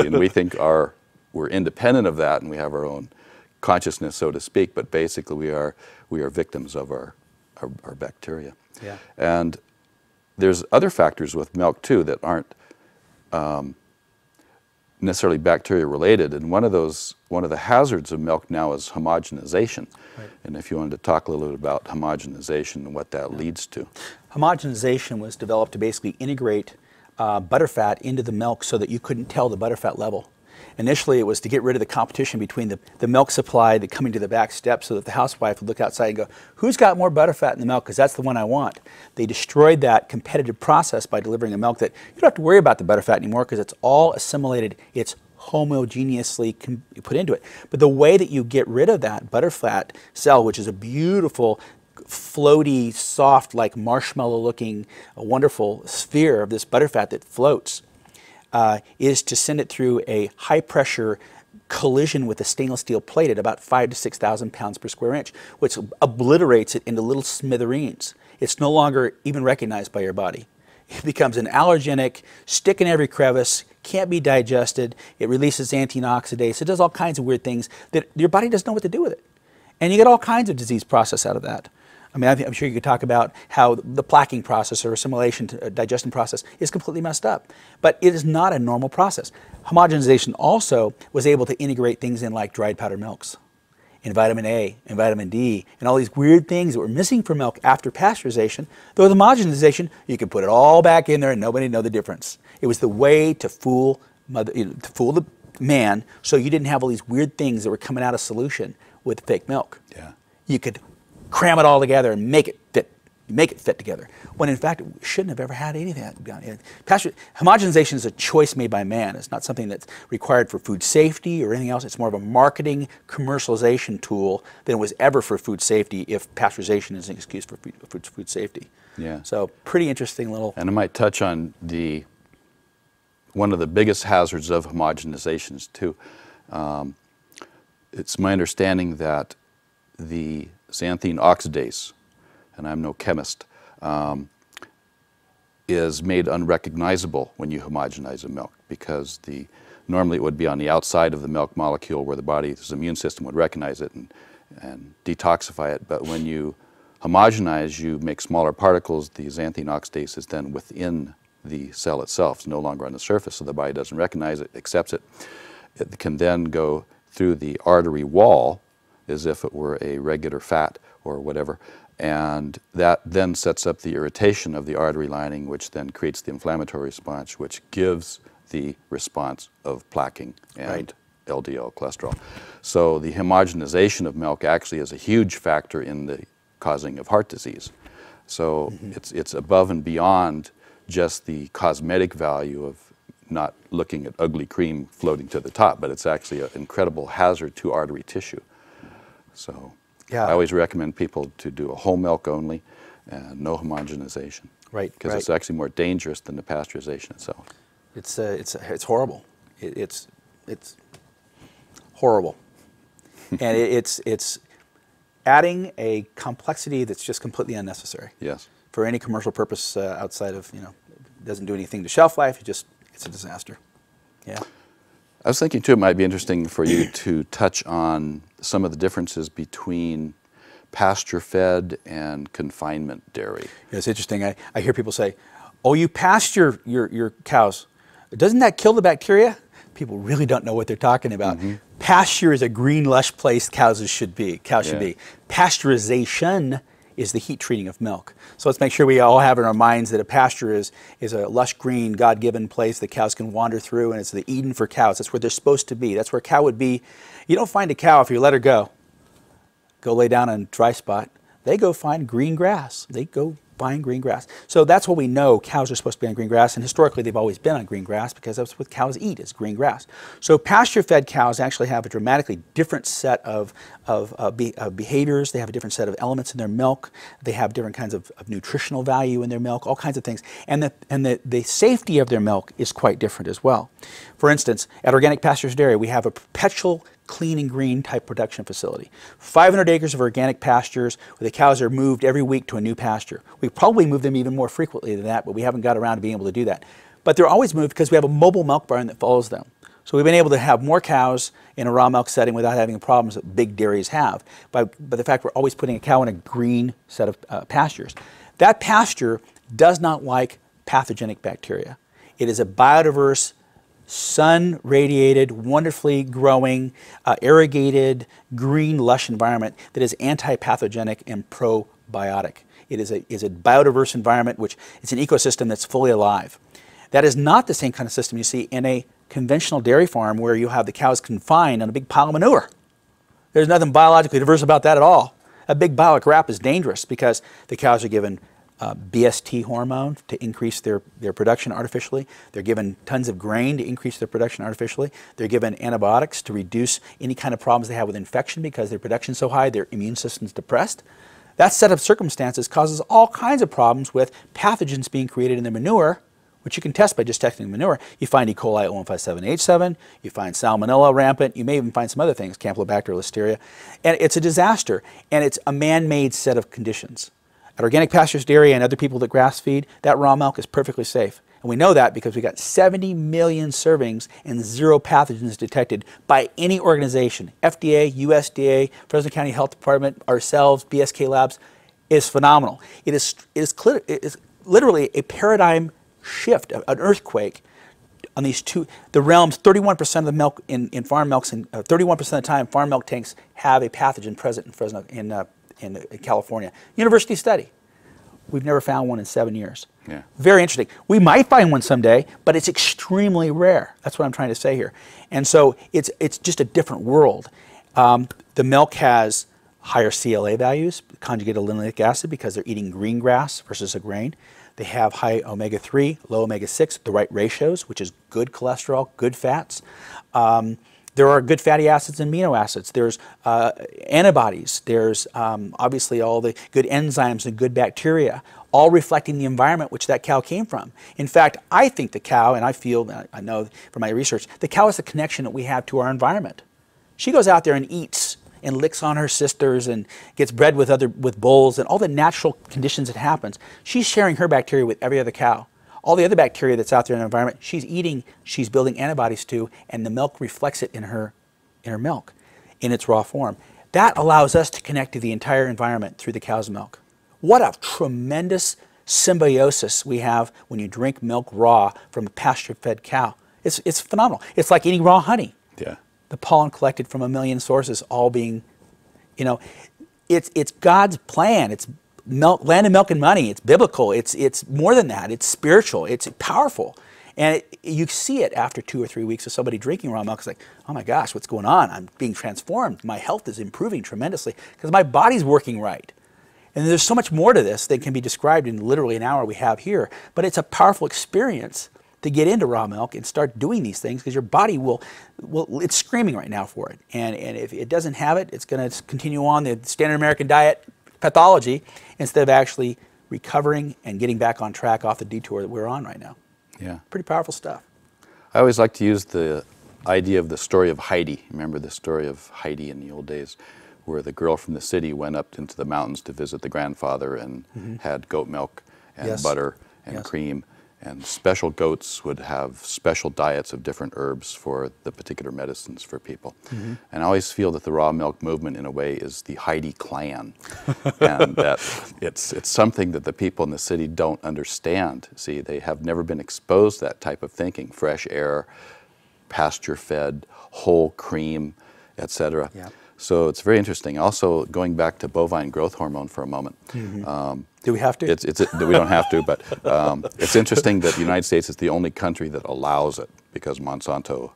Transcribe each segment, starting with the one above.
See, and we think we're independent of that, and we have our own consciousness, so to speak. But basically, we are victims of our bacteria. Yeah. And there's other factors with milk too that aren't necessarily bacteria related. And one of the hazards of milk now is homogenization. Right. And if you wanted to talk a little bit about homogenization and what that leads to. Homogenization was developed to basically integrate butterfat into the milk so that you couldn't tell the butterfat level. Initially, it was to get rid of the competition between the milk supply that coming to the back step so that the housewife would look outside and go, who's got more butterfat in the milk, because that's the one I want. They destroyed that competitive process by delivering a milk that you don't have to worry about the butterfat anymore because it's all assimilated. It's homogeneously put into it. But the way that you get rid of that butterfat cell, which is a beautiful, floaty, soft, like marshmallow-looking, wonderful sphere of this butterfat that floats, is to send it through a high-pressure collision with a stainless steel plate at about 5,000 to 6,000 pounds per square inch, which obliterates it into little smithereens. It's no longer even recognized by your body. It becomes an allergenic, stick in every crevice, can't be digested, it releases antioxidants, it does all kinds of weird things that your body doesn't know what to do with it. And you get all kinds of disease process out of that. I mean, I'm sure you could talk about how the plaquing process or assimilation, digestion process is completely messed up. But it is not a normal process. Homogenization also was able to integrate things in like dried powdered milks, and vitamin A and vitamin D, and all these weird things that were missing from milk after pasteurization. Though with homogenization, you could put it all back in there and nobody know the difference. It was the way to fool the man, so you didn't have all these weird things that were coming out of solution with fake milk. Yeah. You could cram it all together and make it fit together, when in fact we shouldn't have ever had any of that. Homogenization is a choice made by man. It's not something that's required for food safety or anything else. It's more of a marketing commercialization tool than it was ever for food safety, if pasteurization is an excuse for food safety. Yeah. So pretty interesting little. And I might touch on one of the biggest hazards of homogenizations too. It's my understanding that the xanthine oxidase, and I'm no chemist, is made unrecognizable when you homogenize a milk, because normally it would be on the outside of the milk molecule where the body's immune system would recognize it and detoxify it. But when you homogenize, you make smaller particles. The xanthine oxidase is then within the cell itself. It's no longer on the surface, so the body doesn't recognize it, accepts it. It can then go through the artery wall as if it were a regular fat or whatever, and that then sets up the irritation of the artery lining, which then creates the inflammatory response, which gives the response of plaquing and LDL cholesterol. So the homogenization of milk actually is a huge factor in the causing of heart disease. So it's above and beyond just the cosmetic value of not looking at ugly cream floating to the top, but it's actually an incredible hazard to artery tissue. So I always recommend people to do a whole milk only and no homogenization. Right. Because it's actually more dangerous than the pasteurization itself. It's horrible. It's horrible, and it's adding a complexity that's just completely unnecessary. Yes. For any commercial purpose outside of, it doesn't do anything to shelf life. It's a disaster. Yeah. I was thinking too, it might be interesting for you to touch on some of the differences between pasture-fed and confinement dairy. Yeah, it's interesting. I hear people say, "Oh, you pasture your cows. Doesn't that kill the bacteria?" People really don't know what they're talking about. Pasture is a green, lush place cows should be. Pasteurization is the heat treating of milk. So let's make sure we all have in our minds that a pasture is a lush, green, God-given place that cows can wander through, and it's the Eden for cows. That's where they're supposed to be. That's where a cow would be. You don't find a cow if you let her go lay down on a dry spot. They go find green grass. They go find green grass. So that's what we know. Cows are supposed to be on green grass, and historically they've always been on green grass because that's what cows eat, is green grass. So pasture-fed cows actually have a dramatically different set of behaviors. They have a different set of elements in their milk. They have different kinds of nutritional value in their milk, all kinds of things. And the safety of their milk is quite different as well. For instance, at Organic Pastures Dairy, we have a perpetual clean and green type production facility. 500 acres of organic pastures where the cows are moved every week to a new pasture. We probably move them even more frequently than that, but we haven't got around to being able to do that. But they're always moved because we have a mobile milk barn that follows them. So we've been able to have more cows in a raw milk setting without having the problems that big dairies have by the fact we're always putting a cow in a green set of pastures. That pasture does not like pathogenic bacteria. It is a biodiverse, sun-radiated, wonderfully growing, irrigated, green, lush environment that is anti-pathogenic and probiotic. It is a biodiverse environment, which is an ecosystem that's fully alive. That is not the same kind of system you see in a conventional dairy farm where you have the cows confined on a big pile of manure. There's nothing biologically diverse about that at all. A big pile of crap is dangerous because the cows are given BST hormone to increase their production artificially. They're given tons of grain to increase their production artificially. They're given antibiotics to reduce any kind of problems they have with infection because their production's so high, their immune system's depressed. That set of circumstances causes all kinds of problems with pathogens being created in the manure, which you can test by just testing manure. You find E. coli 0157H7, you find salmonella rampant, you may even find some other things, Campylobacter, Listeria, and it's a disaster, and it's a man-made set of conditions. At Organic Pastures Dairy and other people that grass feed, that raw milk is perfectly safe. And we know that because we got 70 million servings and 0 pathogens detected by any organization. FDA, USDA, Fresno County Health Department, ourselves, BSK Labs. Is phenomenal. It is literally a paradigm shift, an earthquake on these the realms. 31% of the milk in farm milks, and 31% of the time, farm milk tanks have a pathogen present in Fresno, in California. University study. We've never found one in 7 years. Yeah. Very interesting. We might find one someday, but it's extremely rare. That's what I'm trying to say here. And so it's just a different world. The milk has higher CLA values, conjugated linoleic acid, because they're eating green grass versus a grain. They have high omega-3, low omega-6, the right ratios, which is good cholesterol, good fats. There are good fatty acids and amino acids. There's antibodies. There's obviously all the good enzymes and good bacteria, all reflecting the environment which that cow came from. In fact, I think the cow, and I know from my research, the cow is the connection that we have to our environment. She goes out there and eats and licks on her sisters and gets bred with bulls and all the natural conditions that happens. She's sharing her bacteria with every other cow. All the other bacteria that's out there in the environment, she's eating, she's building antibodies to, and the milk reflects it in her milk, in its raw form. That allows us to connect to the entire environment through the cow's milk. What a tremendous symbiosis we have when you drink milk raw from a pasture-fed cow. It's phenomenal. It's like eating raw honey. Yeah. The pollen collected from a million sources, all being, it's God's plan. It's milk, land of milk and money. It's biblical. It's more than that. It's spiritual. It's powerful. And you see it after 2 or 3 weeks of somebody drinking raw milk. It's like, oh my gosh, what's going on? I'm being transformed. My health is improving tremendously because my body's working right. And there's so much more to this that can be described in literally an hour we have here. But it's a powerful experience to get into raw milk and start doing these things because your body it's screaming right now for it. And if it doesn't have it, it's going to continue on the standard American diet pathology instead of actually recovering and getting back on track off the detour that we're on right now. Yeah. Pretty powerful stuff. I always like to use the idea of the story of Heidi. Remember the story of Heidi in the old days, where the girl from the city went up into the mountains to visit the grandfather and had goat milk and butter and cream. And special goats would have special diets of different herbs for the particular medicines for people. And I always feel that the raw milk movement, in a way, is the Heidi clan. And that it's something that the people in the city don't understand. See, they have never been exposed to that type of thinking. Fresh air, pasture-fed, whole cream, etc. Yeah. So it's very interesting. Also, going back to bovine growth hormone for a moment. Do we have to? We don't have to, but it's interesting that the United States is the only country that allows it because Monsanto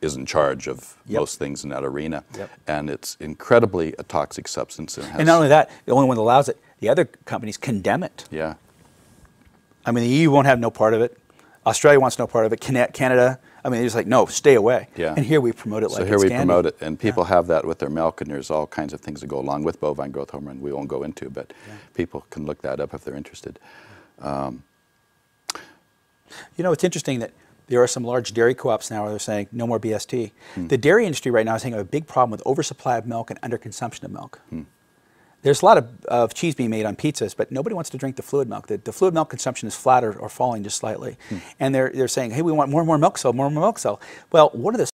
is in charge of most things in that arena. And it's incredibly a toxic substance. And not only that, the only one that allows it, the other companies condemn it. Yeah. I mean, the EU won't have no part of it. Australia wants no part of it. Canada, I mean, they're just like, no, stay away. Yeah. And here we promote it like it's candy. So here we promote it, and people have that with their milk, and there's all kinds of things that go along with bovine growth hormone we won't go into, but people can look that up if they're interested. It's interesting that there are some large dairy co-ops now where they're saying no more BST. The dairy industry right now is having a big problem with oversupply of milk and underconsumption of milk. There's a lot of cheese being made on pizzas, but nobody wants to drink the fluid milk. The fluid milk consumption is flat or falling just slightly. And they're saying, hey, we want more and more milk cell, more and more milk cell. Well, what are the